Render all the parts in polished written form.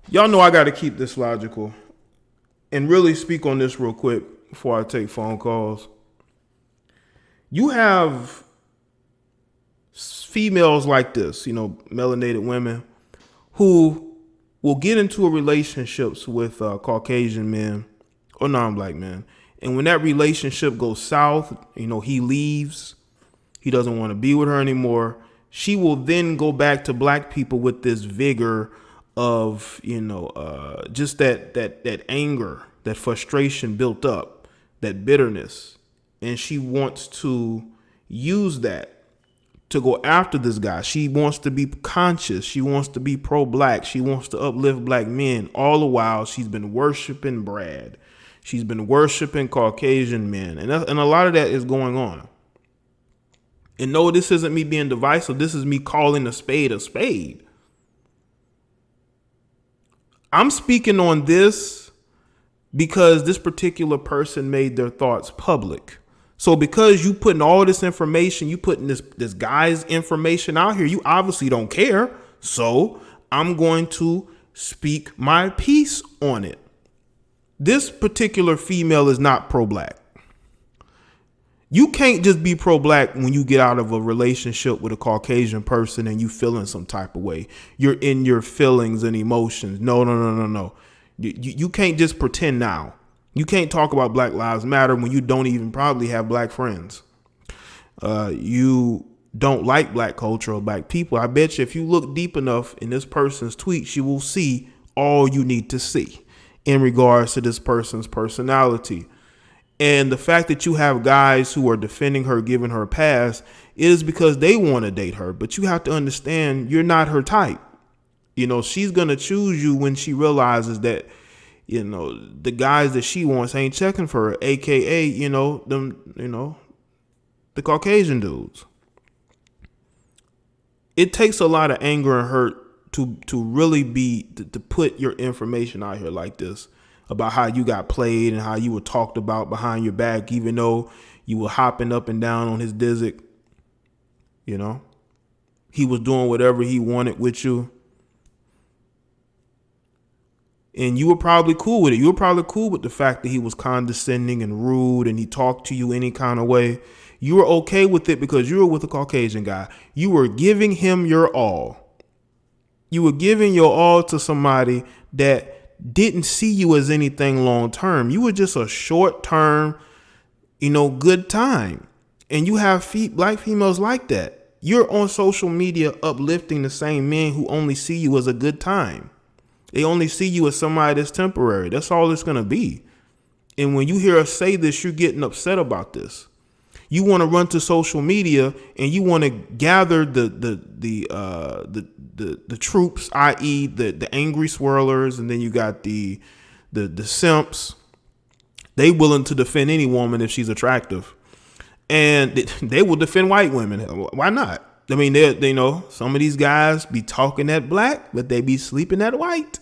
Y'all know I got to keep this logical and really speak on this real quick before I take phone calls. You have females like this, melanated women who will get into a relationships with Caucasian men or non-black men. And when that relationship goes south, he leaves, he doesn't want to be with her anymore. She will then go back to black people with this vigor of, just that anger, that frustration built up, that bitterness. And she wants to use that to go after this guy. She wants to be conscious. She wants to be pro-black. She wants to uplift black men. All the while, she's been worshiping Brad. She's been worshiping Caucasian men. And a lot of that is going on. And no, this isn't me being divisive. This is me calling a spade a spade. I'm speaking on this because this particular person made their thoughts public. So because you putting all this information, you putting this guy's information out here, you obviously don't care. So I'm going to speak my piece on it. This particular female is not pro-black. You can't just be pro-black when you get out of a relationship with a Caucasian person and you feeling some type of way. You're in your feelings and emotions. No. You can't just pretend now. You can't talk about Black Lives Matter when you don't even probably have black friends. You don't like black culture or black people. I bet you if you look deep enough in this person's tweets, you will see all you need to see in regards to this person's personality. And the fact that you have guys who are defending her, giving her a pass, is because they want to date her. But you have to understand, you're not her type. She's going to choose you when she realizes that, the guys that she wants ain't checking for her, AKA, the Caucasian dudes. It takes a lot of anger and hurt to really to put your information out here like this about how you got played and how you were talked about behind your back, even though you were hopping up and down on his dizzick. He was doing whatever he wanted with you. And you were probably cool with it. You were probably cool with the fact that he was condescending and rude and he talked to you any kind of way. You were okay with it because you were with a Caucasian guy. You were giving him your all. You were giving your all to somebody that didn't see you as anything long term. You were just a short term, good time. And you have black females like that. You're on social media uplifting the same men who only see you as a good time. They only see you as somebody that's temporary. That's all it's going to be. And when you hear us say this, you're getting upset about this. You want to run to social media and you want to gather the troops, i.e. the angry swirlers, and then you got the simps. They willing to defend any woman if she's attractive, and they will defend white women. Why not? I mean, they know some of these guys be talking that black, but they be sleeping that white.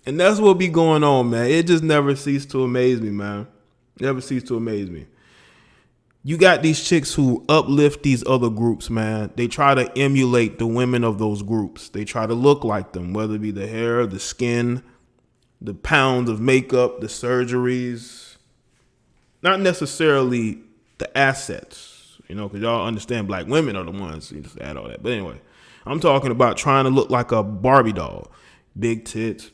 And that's what be going on, man. It just never ceased to amaze me, man. Never ceased to amaze me. You got these chicks who uplift these other groups, man. They try to emulate the women of those groups. They try to look like them, whether it be the hair, the skin, the pounds of makeup, the surgeries. Not necessarily the assets. Because y'all understand black women are the ones who just add all that. But anyway, I'm talking about trying to look like a Barbie doll. Big tits,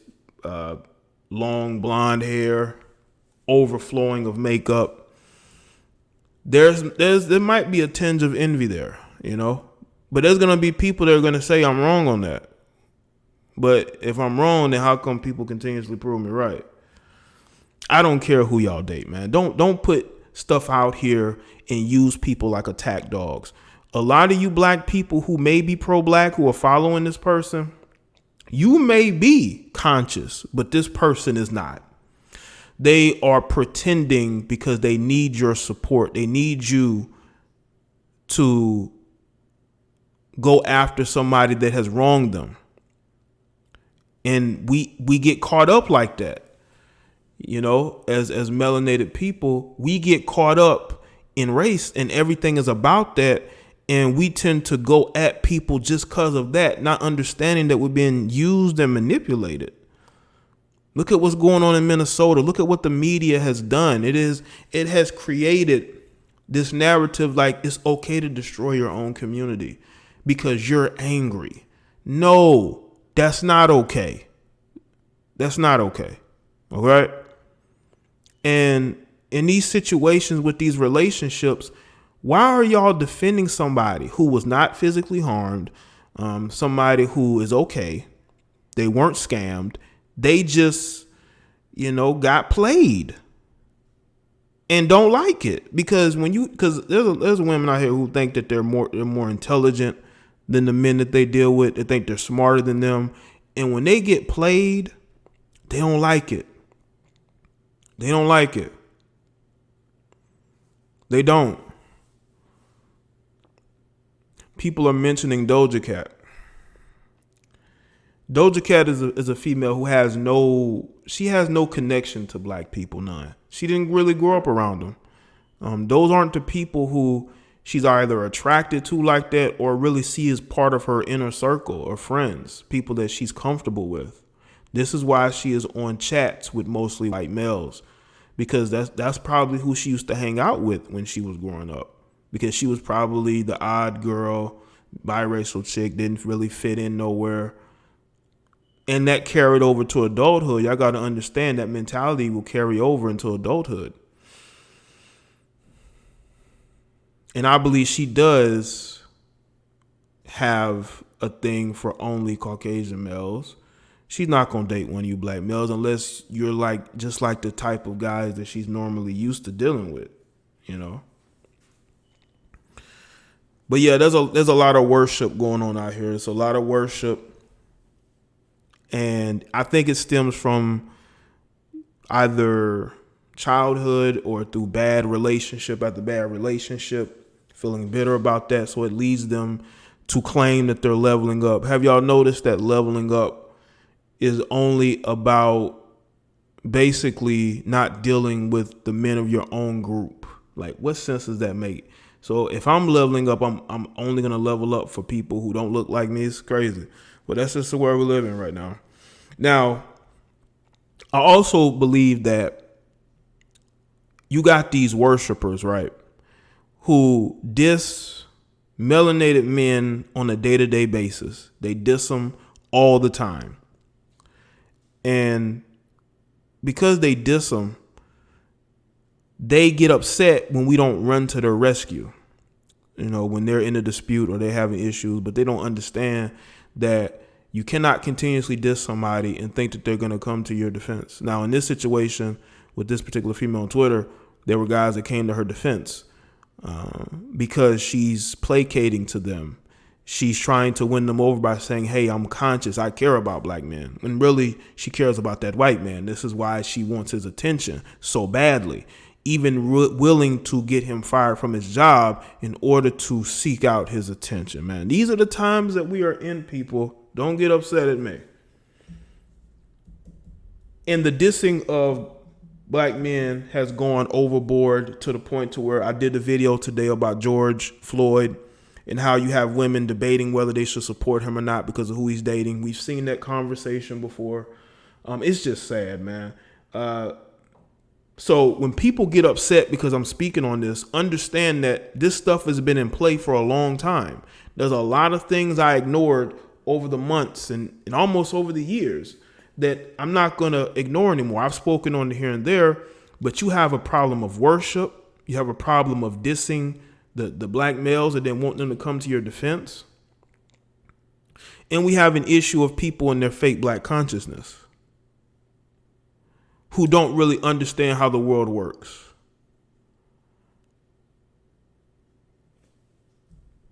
long blonde hair, overflowing of makeup. There might be a tinge of envy there, But there's going to be people that are going to say I'm wrong on that. But if I'm wrong, then how come people continuously prove me right? I don't care who y'all date, man. Don't put stuff out here and use people like attack dogs. A lot of you black people who may be pro-black who are following this person, you may be conscious, but this person is not. They are pretending because they need your support. They need you to go after somebody that has wronged them. And we get caught up like that. As melanated people, we get caught up in race and everything is about that. And we tend to go at people just because of that, not understanding that we're being used and manipulated. Look at what's going on in Minnesota. Look at what the media has done. It has created this narrative like it's okay to destroy your own community because you're angry. No, that's not okay. That's not okay. All right. And in these situations with these relationships, why are y'all defending somebody who was not physically harmed, somebody who is okay? They weren't scammed. They just, got played and don't like it because there's women out here who think that they're more intelligent than the men that they deal with. They think they're smarter than them. And when they get played, they don't like it. They don't like it. They don't. People are mentioning Doja Cat. Doja Cat is a female who has no connection to black people, none. She didn't really grow up around them. Those aren't the people who she's either attracted to like that or really see as part of her inner circle of friends, people that she's comfortable with. This is why she is on chats with mostly white males, because that's probably who she used to hang out with when she was growing up, because she was probably the odd girl, biracial chick, didn't really fit in nowhere. And that carried over to adulthood. Y'all got to understand that mentality will carry over into adulthood. And I believe she does have a thing for only Caucasian males. She's not going to date one of you black males unless you're just like the type of guys that she's normally used to dealing with, But yeah, there's a lot of worship going on out here. It's a lot of worship. And I think it stems from either childhood or through bad relationship after bad relationship, feeling bitter about that. So it leads them to claim that they're leveling up. Have y'all noticed that leveling up is only about basically not dealing with the men of your own group? Like, what sense does that make? So if I'm leveling up, I'm only going to level up for people who don't look like me. It's crazy. But that's just the world we live in right now. Now, I also believe that you got these worshipers, right, who diss melanated men on a day-to-day basis. They diss them all the time. And because they diss them, they get upset when we don't run to their rescue, when they're in a dispute or they're having issues, but they don't understand that you cannot continuously diss somebody and think that they're going to come to your defense. Now, in this situation with this particular female on Twitter, there were guys that came to her defense because she's placating to them. She's trying to win them over by saying, hey, I'm conscious. I care about black men. And really, she cares about that white man. This is why she wants his attention so badly, even willing to get him fired from his job in order to seek out his attention, man. These are the times that we are in, people. Don't get upset at me. And the dissing of black men has gone overboard to the point to where I did a video today about George Floyd and how you have women debating whether they should support him or not because of who he's dating. We've seen that conversation before. It's just sad, man. So when people get upset because I'm speaking on this, understand that this stuff has been in play for a long time. There's a lot of things I ignored over the months and almost over the years that I'm not going to ignore anymore. I've spoken on it here and there, but you have a problem of worship. You have a problem of dissing the black males and then want them to come to your defense. And we have an issue of people in their fake black consciousness who don't really understand how the world works.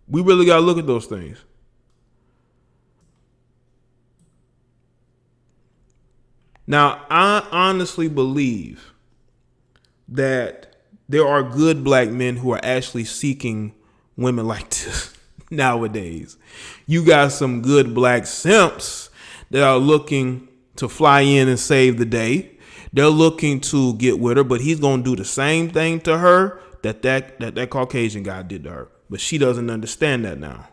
We really got to look at those things. Now, I honestly believe that there are good black men who are actually seeking women like this nowadays. You got some good black simps that are looking to fly in and save the day. They're looking to get with her, but he's going to do the same thing to her that Caucasian guy did to her. But she doesn't understand that now.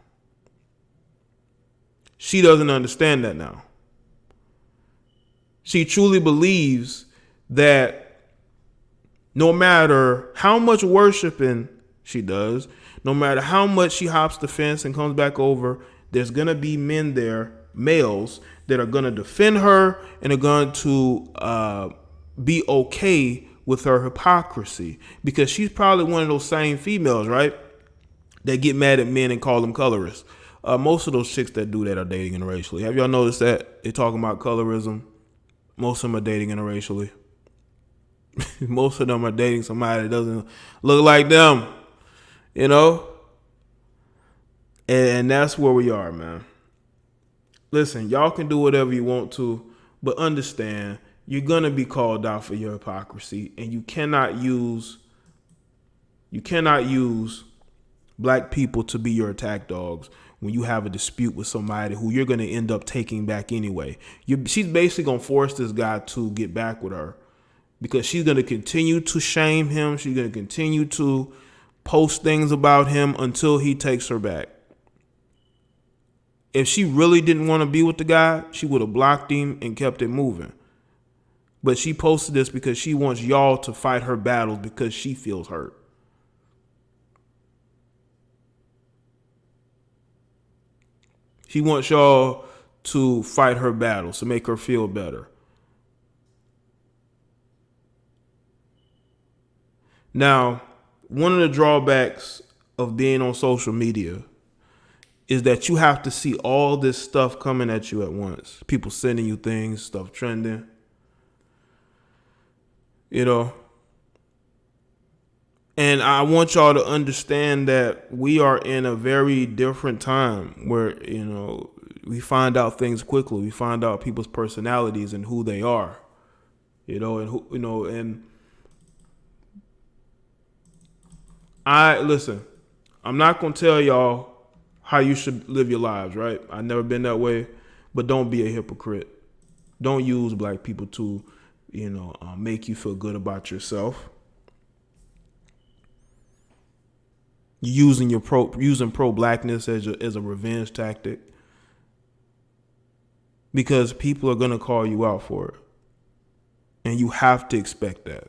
She doesn't understand that now. She truly believes that no matter how much worshiping she does, no matter how much she hops the fence and comes back over, there's going to be men there, males, that are going to defend her and are going to be okay with her hypocrisy. Because she's probably one of those same females, right? That get mad at men and call them colorists. Most of those chicks that do that are dating interracially. Have y'all noticed that? They're talking about colorism. Most of them are dating interracially. Most of them are dating somebody that doesn't look like them, you know? And that's where we are, man. Listen, y'all can do whatever you want to, but understand you're going to be called out for your hypocrisy, and you cannot use black people to be your attack dogs when you have a dispute with somebody who you're going to end up taking back anyway. She's basically going to force this guy to get back with her because she's going to continue to shame him. She's going to continue to post things about him until he takes her back. If she really didn't want to be with the guy, she would have blocked him and kept it moving. But she posted this because she wants y'all to fight her battles because she feels hurt. She wants y'all to fight her battles to make her feel better. Now, one of the drawbacks of being on social media is that you have to see all this stuff coming at you at once. People sending you things, stuff trending. You know. And I want y'all to understand that we are in a very different time where, you know, we find out things quickly. We find out people's personalities and who they are, you know, and who, you know, and listen, I'm not going to tell y'all how you should live your lives, right? I've never been that way, but don't be a hypocrite. Don't use black people to, you know, make you feel good about yourself. Using pro-blackness as a revenge tactic, because people are going to call you out for it, and you have to expect that.